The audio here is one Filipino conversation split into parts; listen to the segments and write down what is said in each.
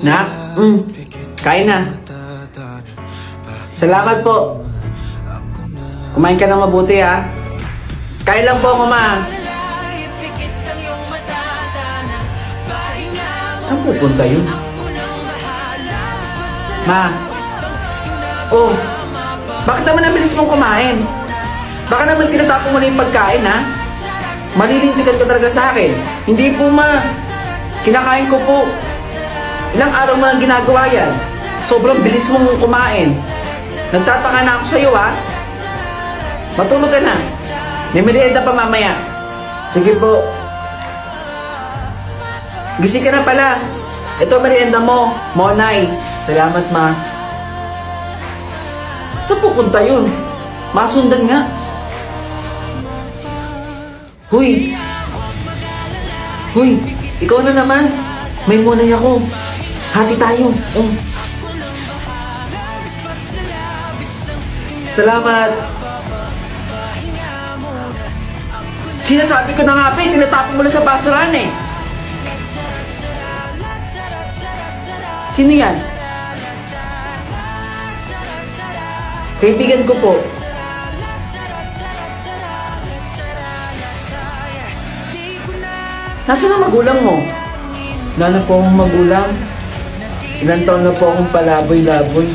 Nak? Kain na. Salamat po. Kumain ka ng mabuti, ha? Kain lang po ako, ma. Saan pupunta yun? Ma. Oh, bakit naman ang bilis mong kumain? Baka naman tinatapon mo na yung pagkain, ha? Malilintikan ka talaga sa akin. Hindi po, ma. Kinakain ko po. Ilang araw mo nang ginagawa yan. Sobrang bilis mong kumain. Nagtataka na ako sa'yo, ha? Matulog ka na. May merienda pa mamaya. Sige po. Gising ka na pala. Ito merienda mo, Monay. Salamat, ma. Saan pupunta yun? Masundan nga. Huy! Huy! Ikaw na naman. May Monay ako. Hati tayo. Salamat. Sinasabi ko na nga, pe. Tinatapon mo lang sa basurahan, eh. Sino yan? Kaibigan ko po. Nasaan ang magulang mo? Wala na po akong magulang. Ilang taon na po akong palaboy-laboy.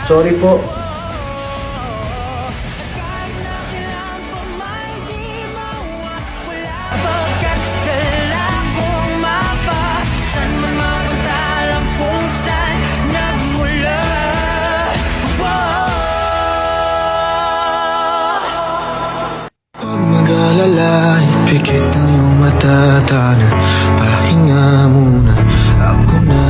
Sorry po. Mag-alala, ipikit ang iyong mata, tana. Pahinga muna, ako na.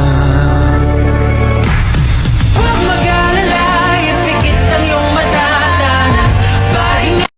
Huwag mag-alala, ipikit ang iyong mata, tana. Pahinga.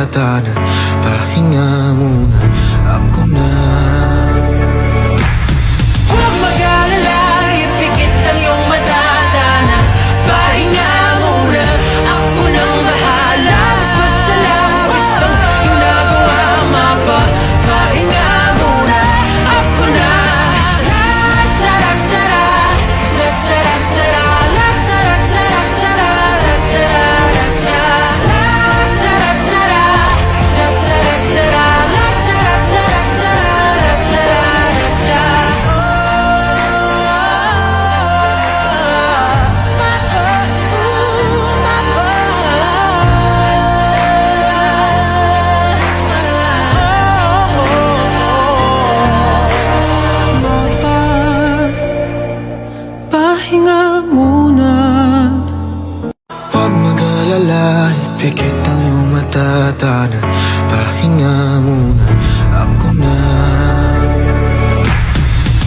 matatana. Pahinga muna, ako na. Huwag mag-alala, ipikit ang iyong matatana. Pahinga muna, ako nang bahala. Mas masalawis ang ginagawa, mapa. Pahinga muna, ako na. Latsara-tsara, latsara-tsara, latsara-tsara-tsara, latsara-tsara, latsara-tsara, latsara-tsara, pahinga muna. Huwag mag-alala, ipikit ang iyong matatana. Pahinga muna, ako na.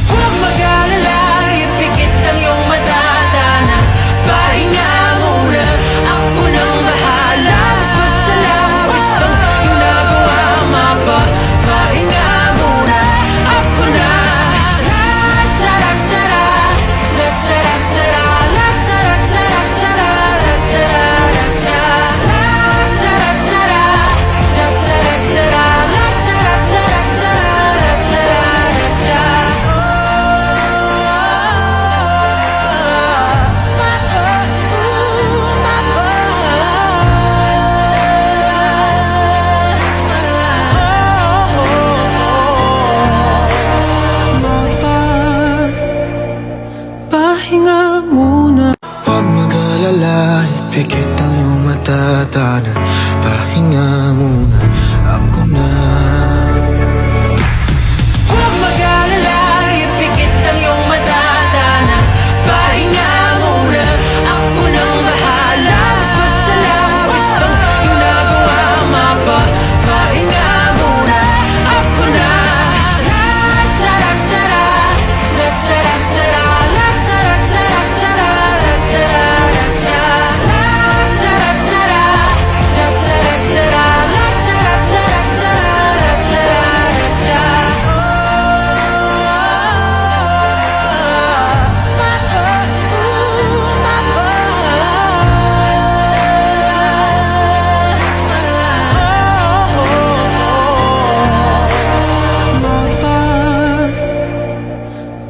Huwag mag-alala, ipikit ang iyong matatana. Pahinga muna, ako nang bahala. Mas masalawis ang ginagawa, mapa. Pahinga muna, ako na. Latsara-tsara, latsara-tsara, latsara-tsara-tsara, latsara-tsara, latsara-tsara, latsara-tsara, pahinga muna. Huwag mag-alala, ipikit ang iyong matatana. Pahinga muna, ako na. Huwag mag-alala, ipikit ang iyong matatana. Pahinga muna, ako nang bahala. Mas masalawis ang ginagawa, mapa. Pahinga muna, ako na. Latsara-tsara, latsara-tsara, latsara-tsara-tsara, latsara-tsara, latsara-tsara, latsara-tsara,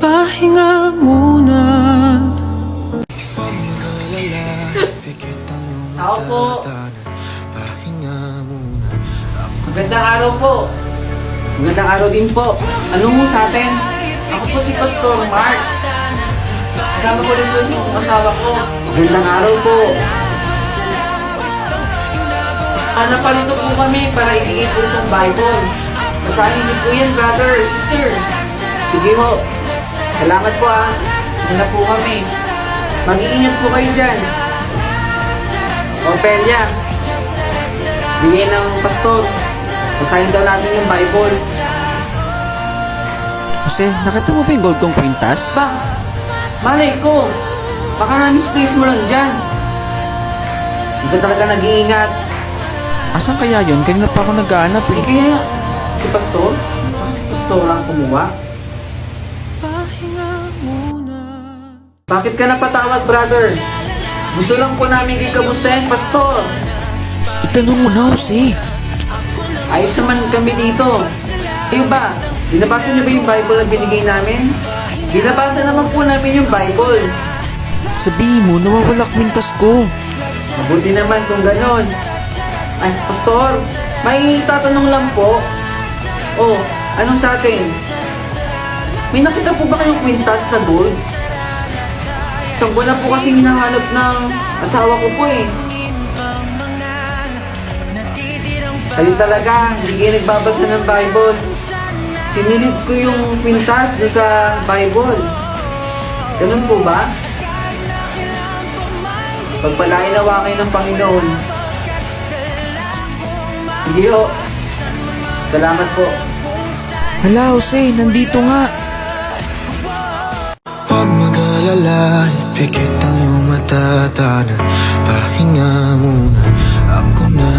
pahinga muna. Huwag mag-alala, ipikit ang iyong Tao po. matatana. Pahinga muna, ako Magandang araw po. Magandang araw din po. Ano mo sa atin? Ako po si Pastor Mark. Kasama ko rin po yung asawa ko. Magandang araw po. Naparito po kami para ibigay po itong Bible. Basahin niyo po yan, brother, sister. Sige ho. Salamat po Muna po kami. Mag-iingat po kayo dyan. Opelia. Bigay ng pastor. Basahin daw natin yung Bible. Jose, nakita mo ba yung gold kong kwintas? Ba? Malay ko. Baka na-misplace mo lang dyan. Hindi ka talaga nag-iingat. Asan kaya yun? Kanina pa ako naghahanap Eh eh. kaya, si pastor? Si pastor lang kumuha. Pahinga muna. Bakit ka napatawag, brother? Gusto lang po namin kikamustahin, pastor. Itanong mo na, Jose. Ayos naman kami dito. Kayo ba? Binabasa niyo ba yung Bible na binigay namin? Binabasa naman po namin yung Bible. Sabihin mo, nawawala kwintas ko. Mabuti naman kung ganon. Ay, pastor, may tatanong lang po. Oh, anong sa atin? May nakita po ba kayong kwintas na gold? Isang buwan na po kasi hinahanap ng asawa ko po eh. Kayo talaga, hindi kayo nagbabasa ng Bible. Sinilid ko yung kwintas doon sa Bible. Ganun po ba? Pagpalain nawa kayo ng Panginoon. Sige ho. Salamat po. Hala, Jose, nandito nga. Huwag mag-alala, ipikit ang iyong matatana. Pahinga muna, ako na.